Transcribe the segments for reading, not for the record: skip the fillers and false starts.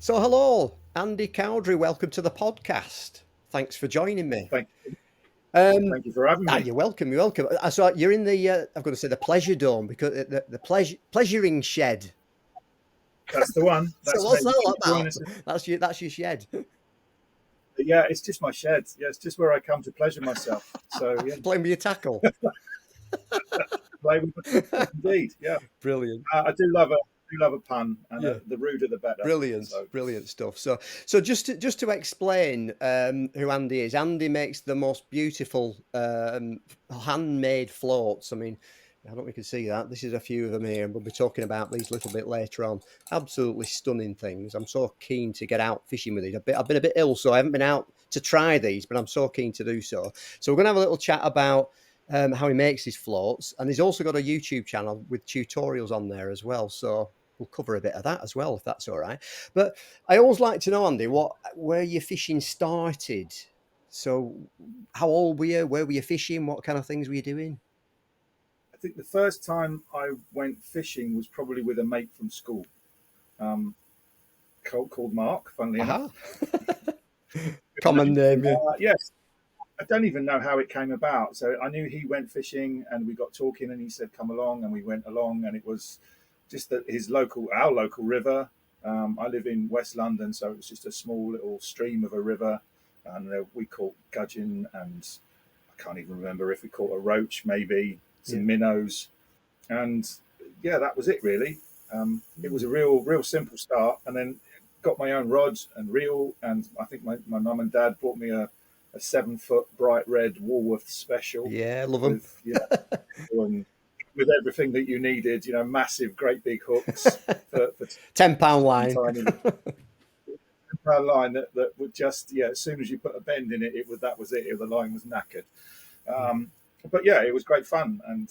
So, hello, Andy Cowdery. Welcome to the podcast. Thanks for joining me. Thank, Um, thank you for having me. you're welcome. You're welcome. So you're in the. I'm going to say the pleasure dome because the pleasuring shed. That's the one. So That's me. what's You that can join about? us. That's your shed. Yeah, it's just my shed. Yeah, it's just where I come to pleasure myself. So yeah, Playing with your tackle. play with it. Indeed. Yeah, Brilliant. I do love a pun, and Yeah. the ruder the better. Brilliant, So brilliant stuff. So just to explain who Andy is, Andy makes the most beautiful handmade floats. I mean, I don't know if you can see that. This is a few of them here, and we'll be talking about these a little bit later on. Absolutely stunning things. I'm so keen to get out fishing with these. I've been a bit ill, so I haven't been out to try these, but I'm so keen to do so. So we're going to have a little chat about how he makes his floats, and he's also got a YouTube channel with tutorials on there as well. So we'll cover a bit of that as well, if that's all right. But I always like to know, Andy, where your fishing started. So, how old were you? Where were you fishing? What kind of things were you doing? I think the first time I went fishing was probably with a mate from school, um, called Mark. Funnily enough, Aha, common name, yeah. yes. I don't even know how it came about. So I knew he went fishing, and we got talking, and he said, "Come along," and we went along, and it was just that our local river. I live in West London, so it was just a small little stream of a river, and we caught gudgeon, and I can't even remember if we caught a roach, maybe Yeah. some minnows, and yeah, that was it really. It was a real simple start, and then got my own rod and reel, and I think my mum and dad bought me a 7 foot bright red Woolworth special Yeah, love them. with and with everything that you needed, massive, great big hooks for £10 tiny, line. tiny line that would just, as soon as you put a bend in it, that was it. The line was knackered. But yeah, it was great fun, and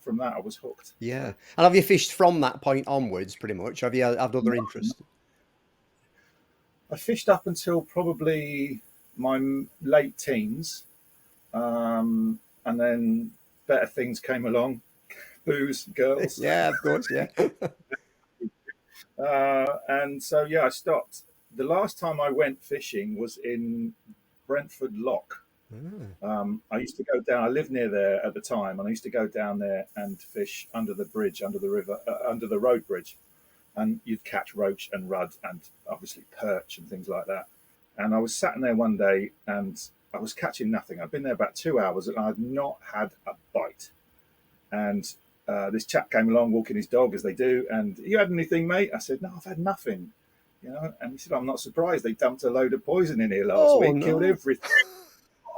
from that I was hooked. Yeah. So, And have you fished from that point onwards, pretty much? Have you had other interests? I fished up until probably my late teens, and then better things came along, booze, girls, Yeah, of course, yeah. and so yeah, I stopped. The last time I went fishing was in Brentford Lock. I used to go down. I lived near there at the time, and I used to go down there and fish under the bridge, under the river, under the road bridge, and you'd catch roach and rudd and obviously perch and things like that. And I was sat in there one day, and I was catching nothing. I'd been there about 2 hours, and I'd not had a bite. And this chap came along walking his dog as they do, and you had anything, mate? I said, no, I've had nothing. And he said, I'm not surprised. They dumped a load of poison in here last Oh, week, killed no. everything.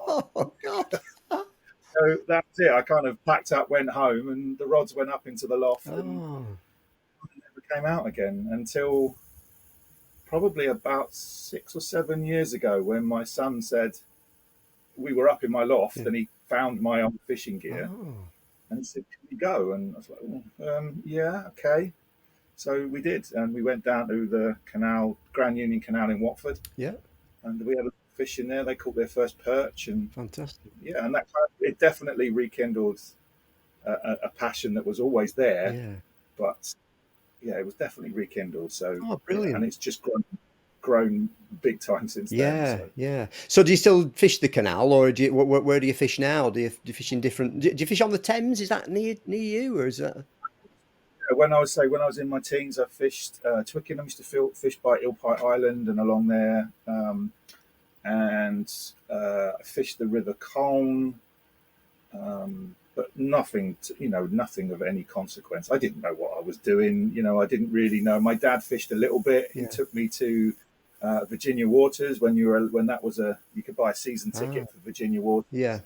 Oh, God. So that's it. I kind of packed up, went home, and the rods went up into the loft and Oh, never came out again until probably about 6 or 7 years ago, when my son said, we were up in my loft, yeah. and he found my old fishing gear, Oh, and he said, can we go? And I was like, yeah, okay. So we did, and we went down to the canal, Grand Union Canal in Watford, yeah. and we had a fish in there. They caught their first perch, and Fantastic. yeah, and it definitely rekindled a passion that was always there, Yeah. but yeah, it was definitely rekindled. So Oh, yeah, and brilliant. it's just grown big time since then. Yeah, So yeah. So do you still fish the canal, or where do you fish now? Do you fish in different? Do you fish on the Thames? Is that near you, or is that? when I was in my teens, I fished Twickenham. I used to fish by Ilpite Island and along there, and I fished the River Colne, but nothing, nothing of any consequence. I didn't know what I was doing. I didn't really know. My dad fished a little bit. He Yeah. took me to Virginia Waters when that was you could buy a season Ah, ticket for Virginia Waters. yeah.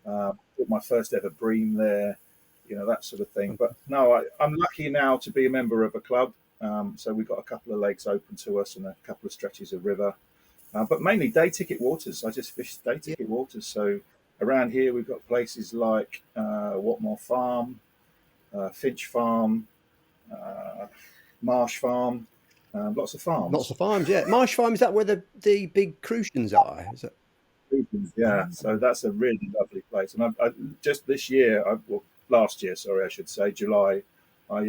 Got my first ever bream there, that sort of thing. But Fantastic. no, I'm lucky now to be a member of a club. So we've got a couple of lakes open to us and a couple of stretches of river, but mainly day ticket waters. I just fish day Yeah. ticket waters. So around here we've got places like Watmore Farm, Finch Farm, uh, Marsh Farm, lots of Lots farms. of farms. Yeah. Marsh Farm, is that where the big crucians are? Is it? Yeah, Ah, so that's a really lovely place. And I just this year, well, last year, sorry, I should say, July, I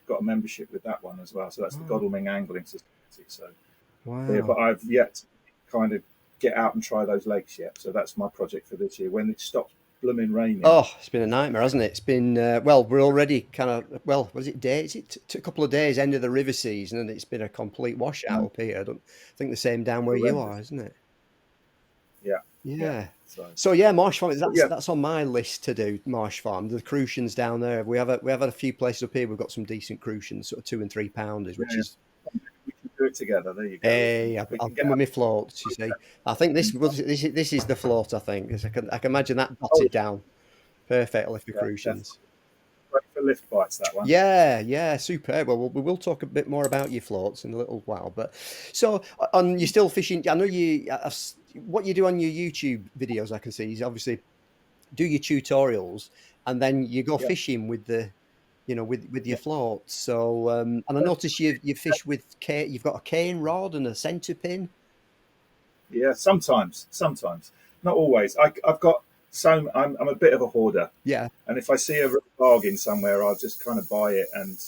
got a membership with that one as well. So that's the ah. Godalming Angling Society. So Wow. but I've yet to kind of get out and try those lakes yet. So that's my project for this year. When it stops blooming raining. Oh, it's been a nightmare, hasn't it? It's been well, we're already kind of well, was it days? It took a couple of days end of the river season, and it's been a complete washout No, up here. I don't think the same down where you are, horrendous. isn't it? Yeah, yeah. Yeah. So, So yeah, marsh farm. but That's yeah, that's on my list to do. Marsh farm. The crucians down there. We have had a few places up here. We've got some decent crucians, sort of 2 and 3 pounders, which yeah. is We can do it together. There you go. hey. We I'll can get come with up. my floats. You see, I think this is the float. I think 'cause I can imagine that Oh, dotted down perfectly for yeah, crucians. definitely. Great for lift bites, that one. Yeah, yeah, superb. Well, we will talk a bit more about your floats in a little while. But so, on you're still fishing. I know what you do on your YouTube videos. I can see is obviously do your tutorials, and then you go Yeah. fishing with the, with your Yeah. floats. So, and I notice you fish with you've got a cane rod and a center pin. Yeah, sometimes, not always. I've got so I'm a bit of a hoarder, Yeah, and if I see a bargain somewhere, I'll just kind of buy it, and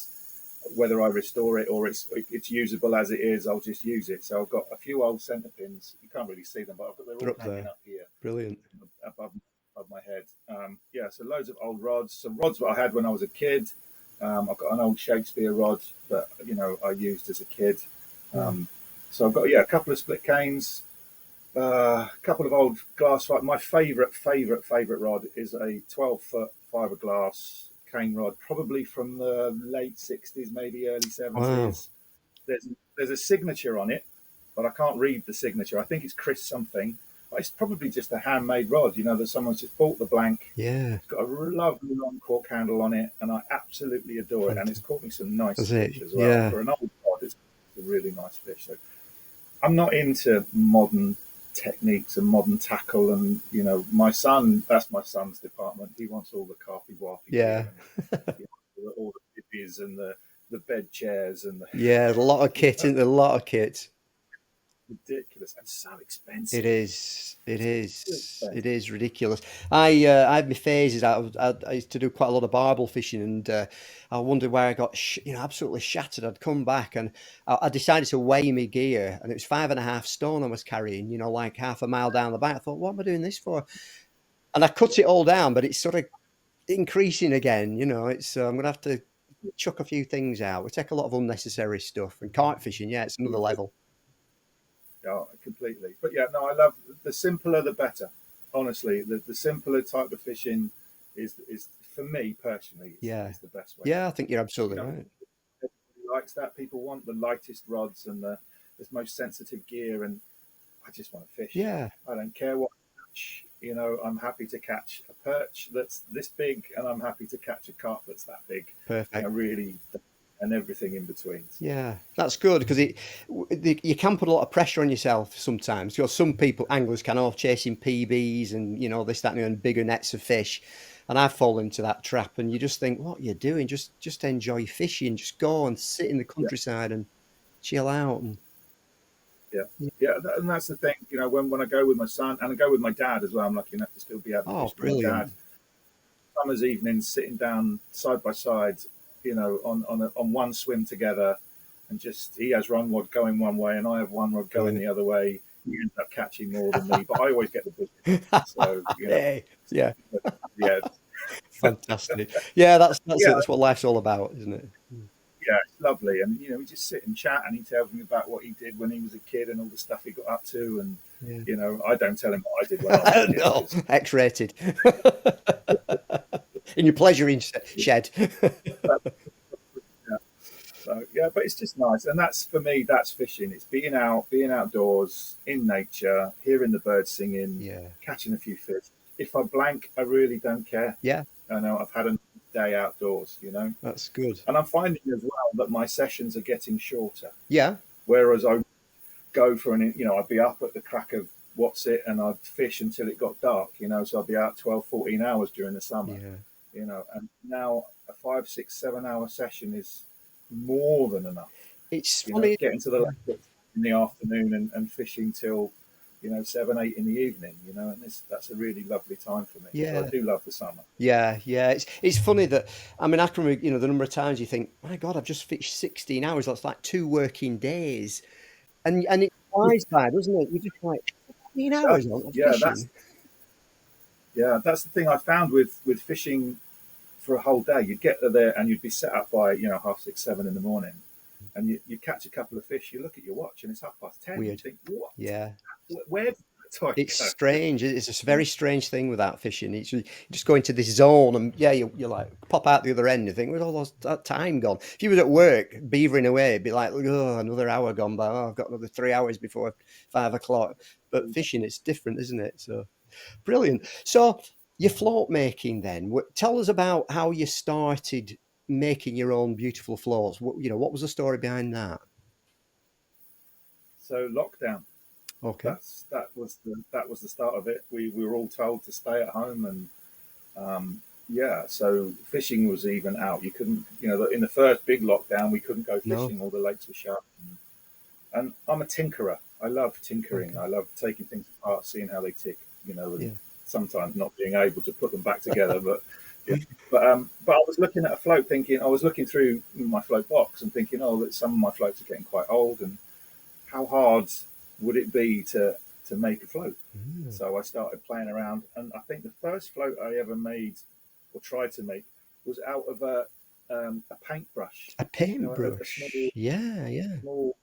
whether I restore it or it's usable as it is, I'll just use it. So I've got a few old centre pins. You can't really see them, but they're they're all up hanging there. up here Brilliant. above my head. Yeah, so loads of old rods, some rods that I had when I was a kid. I've got an old Shakespeare rod that I used as a kid. Yeah. Um, so I've got a couple of split canes, a couple of old glass. My favourite rod is a 12-foot fiberglass cane rod, probably from the late '60s, maybe early Wow. '70s. There's a signature on it, but I can't read the signature. I think it's Chris something. But it's probably just a handmade rod, that someone's just bought the blank. Yeah. It's got a lovely long cork handle on it, and I absolutely adore it. And it's Fantastic. caught me some nice That's it. fish as well. Yeah. For an old rod, it's a really nice fish. So I'm not into modern techniques and modern tackle. And that's my son's department. He wants all the carpy warpy Yeah. gear and all the pippies and the bed chairs and the Yeah. There's a lot of kit, isn't there? A lot of kit. ridiculous and so It expensive. is. It So is. It expensive. is ridiculous. I had my phases. I used to do quite a lot of barbel fishing, and I wondered where I got, absolutely shattered. I'd come back, and I decided to weigh my gear, and it was 5.5 stone I was carrying. Like half a mile down the back. I thought, what am I doing this for? And I cut it all down, but it's sort of increasing again. It's I'm gonna have to chuck a few things out. We take a lot of unnecessary stuff, and kite fishing. Yeah, it's another level. Yeah, completely. But yeah, no, I love the simpler the better. Honestly, the simpler type of fishing is for me personally Yeah. is the best way to Yeah, I fish. think you're absolutely You know, right. everybody likes that. People want the lightest rods and the most sensitive gear, and I just want to fish. Yeah. I don't care what I catch. I'm happy to catch a perch that's this big, and I'm happy to catch a carp that's that big. Perfect. Really, and everything in between. So, Yeah, that's good because you can put a lot of pressure on yourself sometimes. Some people, anglers, can off chasing PBs and this, that, and bigger nets of fish, and I've fallen into that trap. And you just think, what you're doing? Just enjoy fishing. Just go and sit in the yeah. countryside and chill out. And Yeah, yeah. yeah, and that's the thing. When I go with my son and I go with my dad as well, I'm lucky enough to still be able to Oh, fish with my dad. brilliant. Summer's evenings, sitting down side by side, on one swim together, and just he has one rod going one way and I have one rod going Brilliant. the other way. He ends up catching more than me, but I always get the big. So Hey, yeah, yeah, fantastic. Yeah, that's it. yeah, That's what life's all about, isn't it? yeah, it's lovely. And we just sit and chat, and he tells me about what he did when he was a kid and all the stuff he got up to, and Yeah. I don't tell him what I did when I was a kid No, because X-rated. In your pleasuring shed. yeah. So yeah, but it's just nice, and that's for me. That's fishing. It's being out, being outdoors in nature, hearing the birds singing, Yeah. catching a few fish. If I blank, I really don't care. Yeah, I know I've had a day outdoors, that's good. and I'm finding as well that my sessions are getting shorter. Yeah, Whereas I go for I'd be up at the crack of what's it, and I'd fish until it got dark. So I'd be out 12, 14 hours during the summer. yeah. And now a 5, 6, 7 hour session is more than enough. It's funny. Getting to the lake in the afternoon and fishing till 7, 8 in the evening. And that's a really lovely time for me. So I Yeah, do love the summer. yeah, yeah. It's funny that I mean I can the number of times you think, my God, I've just fished 16 hours. That's like 2 working days. and it flies by, doesn't it? You're just like 15 Yeah, hours on yeah, fishing. that's the thing I found with fishing for a whole day. You'd get there and you'd be set up by 6:30, 7 in the morning, and you catch a couple of fish. You look at your watch and it's 10:30. You Weird. think, what? Yeah. Where did the time It's go? strange. It's a very strange thing with that fishing. You just go into this zone, and yeah, you're like pop out the other end and think, where's all that time gone? If you was at work beavering away, it'd be like, oh, another hour gone by. Oh, I've got another 3 hours before 5 o'clock. But fishing, it's different, isn't it? So brilliant. So your float making then. Tell us about how you started making your own beautiful floats. What was the story behind that? So lockdown. Okay. That was the start of it. We were all told to stay at home, and yeah, so fishing was even out. You couldn't, in the first big lockdown, we couldn't go No. fishing. All the lakes were shut. And I'm a tinkerer. I love tinkering. Okay. I love taking things apart, seeing how they tick. And Yeah. sometimes not being able to put them back together. But yeah. But I was looking at a float, thinking I was looking through my float box and thinking, oh, that some of my floats are getting quite old, and how hard would it be to make a float? Mm. So I started playing around, and I think the first float I ever made or tried to make was out of a paintbrush. A A paintbrush. Yeah, yeah. small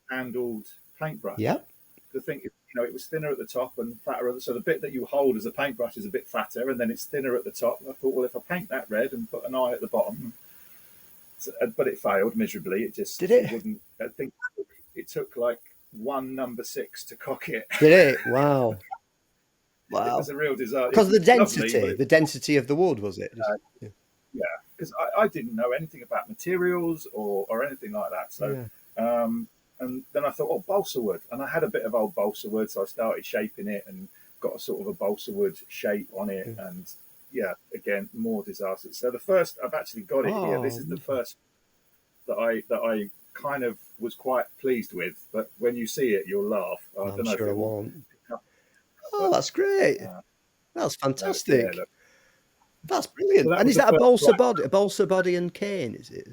handled paintbrush. Yep. The thing, it was thinner at the top and fatter at so the bit that you hold as a paintbrush is a bit fatter, and then it's thinner at the top. And I thought, well, if I paint that red and put an eye at the bottom, but it failed miserably. Did it? Wouldn't. I think it took like one number 6 to cock it. Did it? Wow. It was Wow. a real disaster. Because of the Lovely, but density, the density of the wood, was it? uh, Yeah. yeah, because I didn't know anything about materials or anything like that. So, Yeah. and then I thought, oh, balsa wood, and I had a bit of old balsa wood, so I started shaping it and got a sort of a balsa wood shape on it, Yeah. and yeah, again, more disasters. So the first, I've actually got it here. This Oh, is the first that I kind of was quite pleased with, but when you see it, you'll laugh. I I'm don't know if sure I it will won't. pick up, Oh, but that's great. uh, That's so yeah, fantastic. look. That's So brilliant. that And was is the that a first balsa flight. body? A balsa body and cane, is it?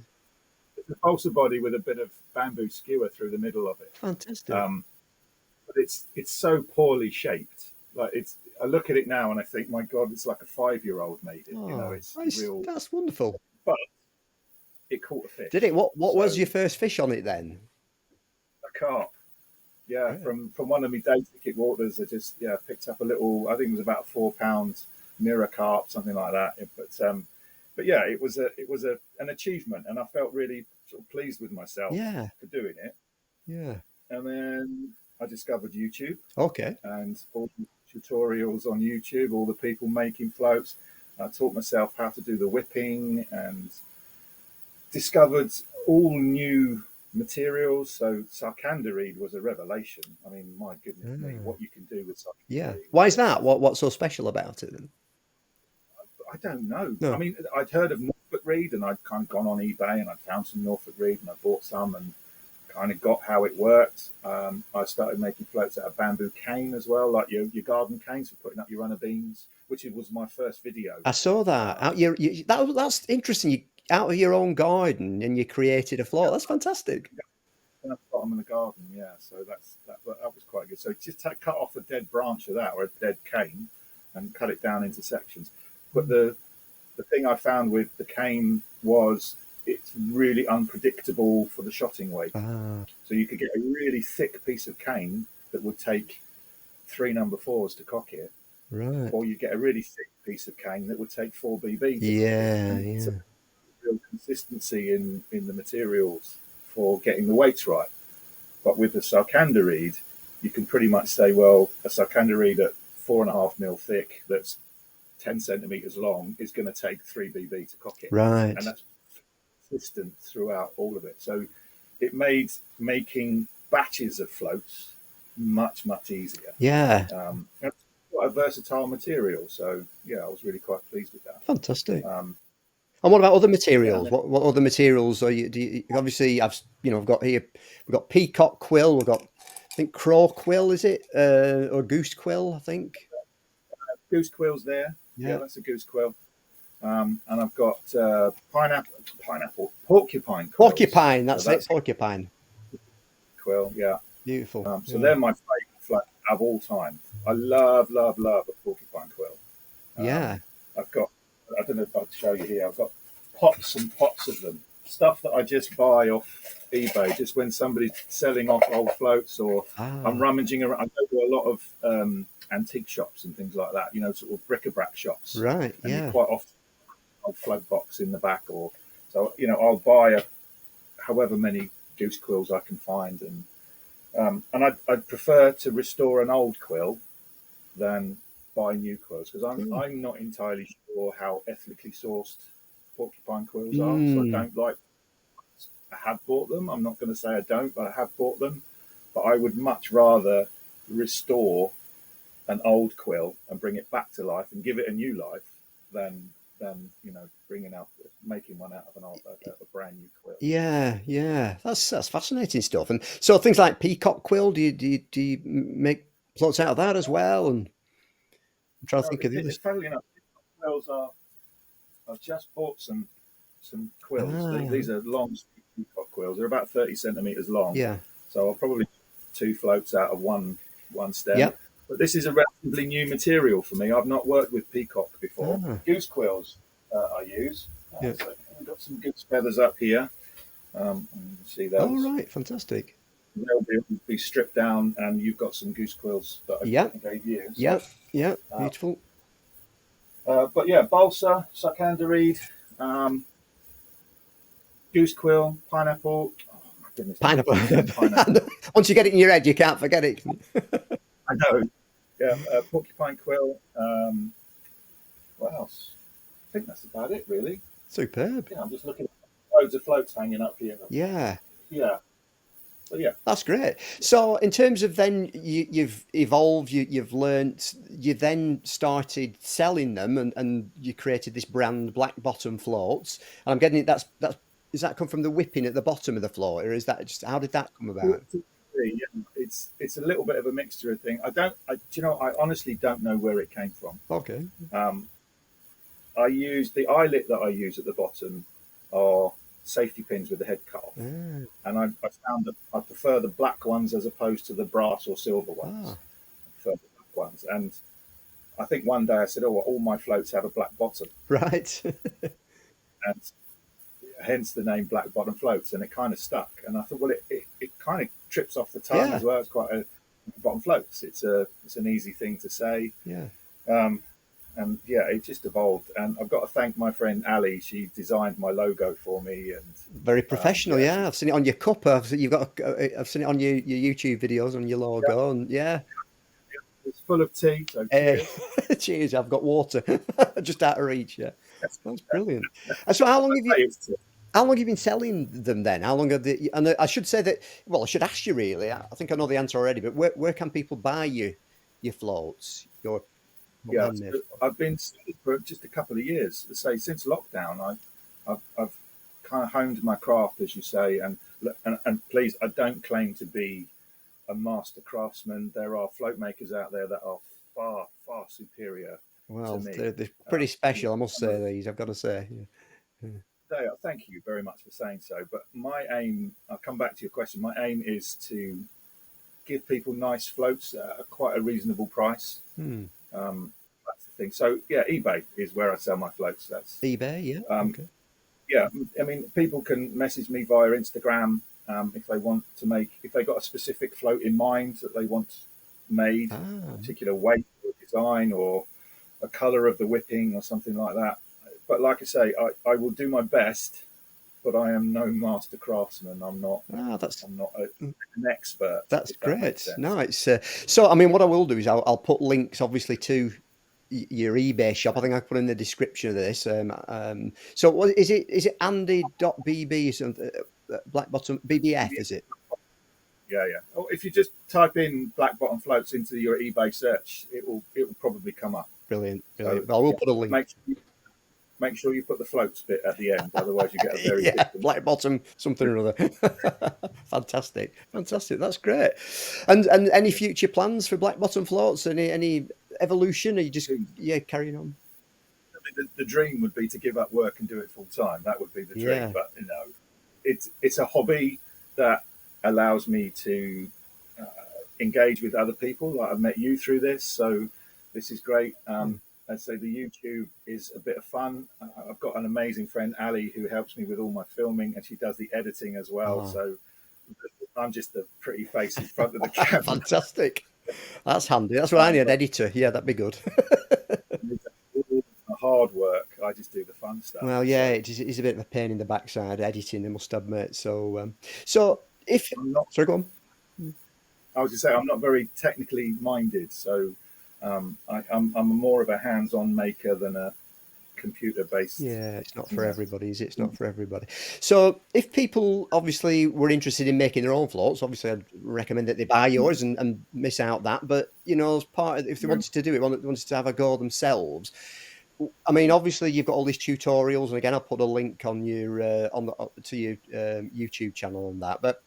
It's a balsa body with a bit of bamboo skewer through the middle of it. Fantastic. Um, but it's so poorly shaped. Like I look at it now and I think, my God, it's like a 5-year-old made it. Oh, It's nice. real, That's wonderful. but it caught a Did it? fish. What was So your first fish on it then? a carp, yeah, Great. from one of my day ticket waters, I just picked up a little. I think it was about 4 pounds mirror carp, something like that. But yeah, it was an achievement, and I felt really sort of pleased with myself Yeah. for doing it. Yeah. And then I discovered YouTube Okay. and all the tutorials on YouTube, all the people making floats. I taught myself how to do the whipping and discovered all new materials. So sarkanda reed was a revelation. I mean, my goodness me, Ah, what you can do with sarkanda yeah. reed Why is is that? just, What's so special about it then? I don't know. I No. mean, I'd heard of Norfolk reed and I'd kind of gone on eBay and I'd found some Norfolk reed and I bought some and kind of got how it worked. I started making floats out of bamboo cane as well, like your garden canes for putting up your runner beams, which was my first video. I saw that. Um, That's interesting. You out of your own garden and you created a float. That's fantastic. and I put them in the garden, yeah. So that was quite good. So just cut off a dead branch of that or a dead cane, and cut it down into sections. But the thing I found with the cane was it's really unpredictable for the shotting weight. Ah, So you could get a really thick piece of cane that would take 3 No. 4s to cock it, right. or you get a really thick piece of cane that would take 4 BB to cock it. Yeah, And so yeah. real consistency in the materials for getting the weights right. But with the sarkanda reed, you can pretty much say, well, a sarkanda reed at 4.5 mil thick that's 10 centimeters long is going to take 3 BB to cock it. Right. And that's consistent throughout all of it. So it made making batches of floats much, much easier. Yeah. It's quite a versatile material. So yeah, I was really quite pleased with that. Fantastic. Um, And what about other yeah, and materials? then, What other materials are you? Do you obviously I've got here. We've got peacock quill. We've got I think crow quill, is it or goose quill? I think. goose quills there. Yeah, Yeah. that's a goose quill. And I've got porcupine quills. Porcupine. So That's it. that's Porcupine. quill. Yeah. Beautiful. So Yeah. they're my favourite float of all time. I love, love, love a porcupine quill. Yeah. I've got, I don't know if I'll show you here, I've got pots and pots of them. Stuff that I just buy off eBay, just when somebody's selling off old floats, or I'm Ah. rummaging around. I go to a lot of antique shops and things like that, sort of bric-a-brac shops. Right. And you Yeah. quite often have a float box in the back, or so, I'll buy however many goose quills I can find. And I'd prefer to restore an old quill than buy new quills, because Cool. I'm not entirely sure how ethically sourced porcupine quills are. So I Mm. don't like. I have bought them. I'm not going to say I don't, but I have bought them. But I would much rather restore an old quill and bring it back to life and give it a new life than bringing out making one out of a brand new quill. Yeah, yeah. That's fascinating stuff. And so things like peacock quill, do you make floats out of that as well? And I'm trying to think of the others. Funnily enough, quills are. I've just bought some quills. Ah, These are long peacock quills. They're about 30 centimeters long. yeah. So I'll probably two floats out of one stem. Yep. But this is a relatively new material for me. I've not worked with peacock before. Ah, Goose quills I use. yeah. So I've got some goose feathers up here. And you can see Oh, those. right. Fantastic. They'll be stripped down, and you've got some goose quills that Yeah. I gave you. So, Yeah. Yeah. uh, Beautiful. but yeah, balsa, sarkanda reed, um, goose quill, pineapple. Oh my goodness, Pineapple. pineapple. Once you get it in your head, you can't forget it. I know. Yeah, porcupine quill. What else? I think that's about it, really. Superb. Yeah, I'm just looking at loads of floats hanging up here. Yeah. Yeah, but yeah, That's great. So, in terms of then you've evolved, you've learnt, you then started selling them, and you created this brand, Black Bottom Floats. And I'm getting it. That's does that come from the whipping at the bottom of the float, or is that just how did that come about? yeah. It's a little bit of a mixture of things. I honestly don't know where it came from. Okay. Um, I use the eyelet that I use at the bottom are safety pins with the head cut off, Ah, and I found that I prefer the black ones as opposed to the brass or silver ones. ah, I prefer the black ones, and I think one day I said, "Oh, well, all my floats have a black bottom," right. and hence the name Black Bottom Floats, and it kind of stuck. And I thought, well, it kind of trips off the tongue Yeah. as well. It's quite a bottom floats. It's an easy thing to say. Yeah. Um, and yeah, it just evolved. And I've got to thank my friend Ali. She designed my logo for me, and Very professional. yeah, Yeah. I've seen it on your cup. I've seen it on your YouTube videos on your logo, and yeah. it's full of tea. So Eh, cheers. cheers. I've got water just out of reach. Yeah. That's brilliant. And so, how long have you been selling them then? How long have they? And I should say that. Well, I should ask you really. I think I know the answer already. But where can people buy your floats? Your Yeah, handmade so floats? I've been for just a couple of years. Say since lockdown, I've kind of honed my craft, as you say. And please, I don't claim to be a master craftsman. There are float makers out there that are far far superior to Well, me. they're pretty You special, know, I must some of say. These I've got to say. Yeah. they are. Thank you very much for saying so. But my aim, I'll come back to your question. My aim is to give people nice floats at quite a reasonable price. Hmm. That's the thing. So yeah, eBay is where I sell my floats. That's eBay. Yeah. um, Okay. yeah. I mean, people can message me via Instagram if they want to make, if they got a specific float in mind that they want made, a Ah. particular weight or design or a color of the whipping or something like that. But like I say, I will do my best, but I am no master craftsman. I'm not. Ah. That's I'm not an expert, That's if that makes great. sense. No, it's so. I mean, what I will do is I'll put links, obviously, to your eBay shop. I think I put in the description of this. So what is it? Is it Andy.bb something? Black Bottom BBF? Is it Yeah, yeah. Oh, if you just type in black bottom floats into your eBay search, it will probably come up. brilliant? So Brilliant. Well, we'll yeah, put a but link. make sure you put the floats bit at the end, otherwise you get a very Yeah, different. Black Bottom something or other. Fantastic, fantastic. That's great. And any future plans for Black Bottom floats? Any evolution? Are you just carrying on? The dream would be to give up work and do it full time. That would be the dream. Yeah. But it's a hobby that allows me to engage with other people. Like I've met you through this, so this is great. I'd say the YouTube is a bit of fun. I've got an amazing friend, Ali, who helps me with all my filming, and she does the editing as well. Oh, So I'm just a pretty face in front of the camera. fantastic. That's handy. That's why I need an But editor. Yeah, that'd be good. all the hard work, I just do the fun stuff. Well, yeah, So it is a bit of a pain in the backside editing, I must admit. So if I'm not. sorry, go on. I was just saying I'm not very technically minded. So I'm more of a hands-on maker than a computer-based. Yeah, it's not You for know, everybody, is it? It's not for everybody. So if people obviously were interested in making their own floats, obviously I'd recommend that they buy yours and miss out that. But you know, as part of, if they wanted to do it, wanted to have a go themselves. I mean, obviously you've got all these tutorials, and again, I'll put a link on your to your YouTube channel on that. But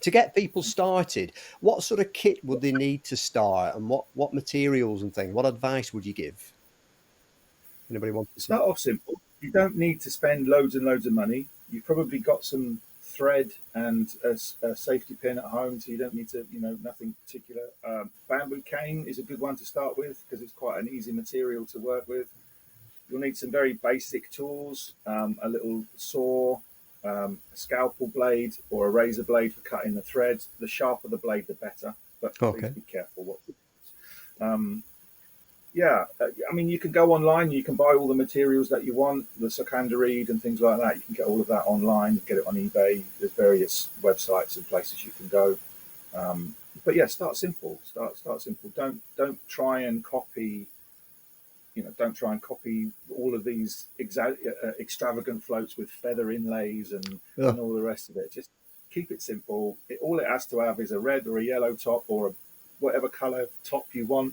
to get people started, what sort of kit would they need to start, and what materials and things? What advice would you give? Anybody wanted to? start off simple. You don't need to spend loads and loads of money. You've probably got some thread and a safety pin at home, so you don't need to, nothing particular. Bamboo cane is a good one to start with because it's quite an easy material to work with. You'll need some very basic tools, a little saw, a scalpel blade, or a razor blade for cutting the thread. The sharper the blade, the better, but please Okay. be careful what you use. Yeah, I mean, you can go online, you can buy all the materials that you want, the sarkanda reed and things like that. You can get all of that online, get it on eBay. There's various websites and places you can go. But yeah, start simple. Start simple. Don't try and copy. Don't try and copy all of these extravagant floats with feather inlays and Oh, all the rest of it. Just keep it simple. All it has to have is a red or a yellow top or whatever color top you want.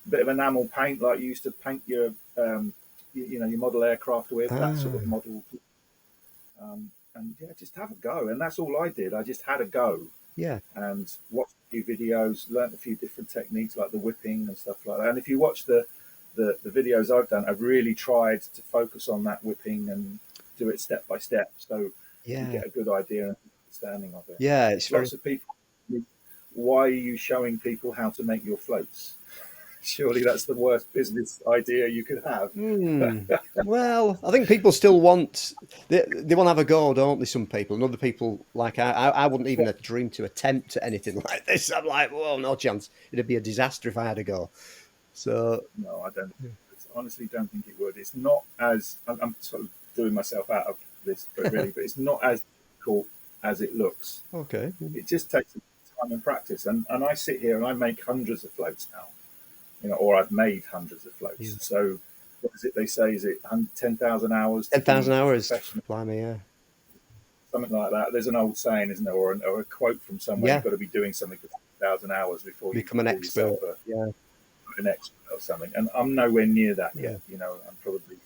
A bit of enamel paint like you used to paint your your model aircraft with, that sort of ah, model. And yeah, just have a go. And that's all I did. I just had a go yeah. and watched a few videos, learned a few different techniques like the whipping and stuff like that. And if you watch the videos I've done, I've really tried to focus on that whipping and do it step by step, so you Yeah. get a good idea and understanding of it. Yeah, it's very Lots of people, why are you showing people how to make your floats? Surely that's the worst business idea you could have. hmm. Well, I think people still want they want to have a go, don't they? Some people, and other people like I wouldn't even dream to attempt anything like this. I'm like, well, no chance. It'd be a disaster if I had a go. So No, I don't. Honestly, don't think it would. It's not as I'm sort of doing myself out of this, but it's not as difficult as it looks. okay. It just takes time and practice. And I sit here and I make hundreds of floats now, or I've made hundreds of Yeah. floats. So what is it they say? Is it 10,000 hours to 10,000 be hours. professional? Blimey, yeah. Something like that. There's an old saying, isn't there, or a quote from somewhere? You've Yeah. got to be doing something for 10,000 hours before you Become can an call yourself expert. Yeah. an expert or something. And I'm nowhere near that Yeah. yet. I'm probably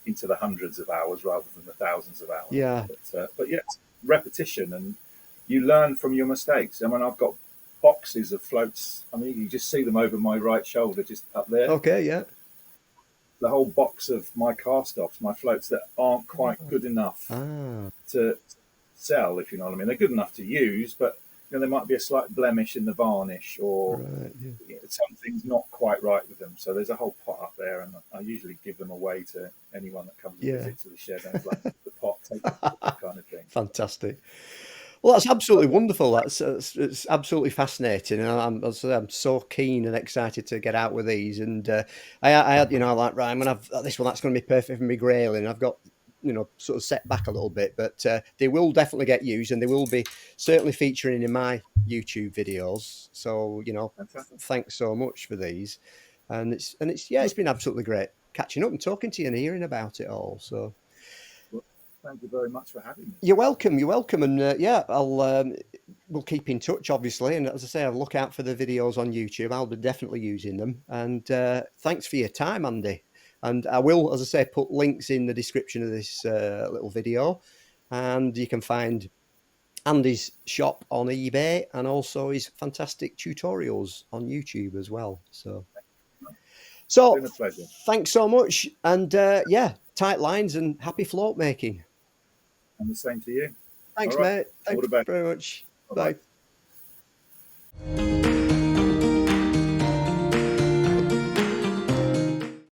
into the hundreds of hours rather than the thousands of hours. Yeah. But yeah, it's repetition, and you learn from your mistakes. I mean, I've got boxes of floats. I mean, you just see them over my right shoulder, just up there. Okay, yeah. The whole box of my cast-offs, my floats that aren't quite good enough Ah, to sell, if you know what I mean. They're good enough to use, but there might be a slight blemish in the varnish, or right. Yeah. something's not quite right with them. So there's a whole pot up there, and I usually give them away to anyone that comes and Yeah. visits the shed. And it's like the pot, take the kind of thing. Fantastic. Well, that's absolutely But wonderful. That's it's absolutely fascinating, and as I say, I'm so keen and excited to get out with these. And I had, like, right, I'm gonna have this one. That's gonna be perfect for me grailing. I've got, sort of set back a little bit, but they will definitely get used, and they will be certainly featuring in my YouTube videos. So, fantastic. thanks so much for these, and it's yeah, it's been absolutely great catching up and talking to you and hearing about it all. So. Well, thank you very much for having me. You're welcome. You're welcome. And yeah, we'll keep in touch, obviously. And as I say, I'll look out for the videos on YouTube. I'll be definitely using them. And thanks for your time, Andy. And I will, as I say, put links in the description of this little video. And you can find Andy's shop on eBay and also his fantastic tutorials on YouTube as well. So, It's so been a pleasure. thanks so much. And yeah, tight lines and happy float making. And the same to you. All Thanks, right. mate. All Thanks the best. very much. Bye bye. Bye.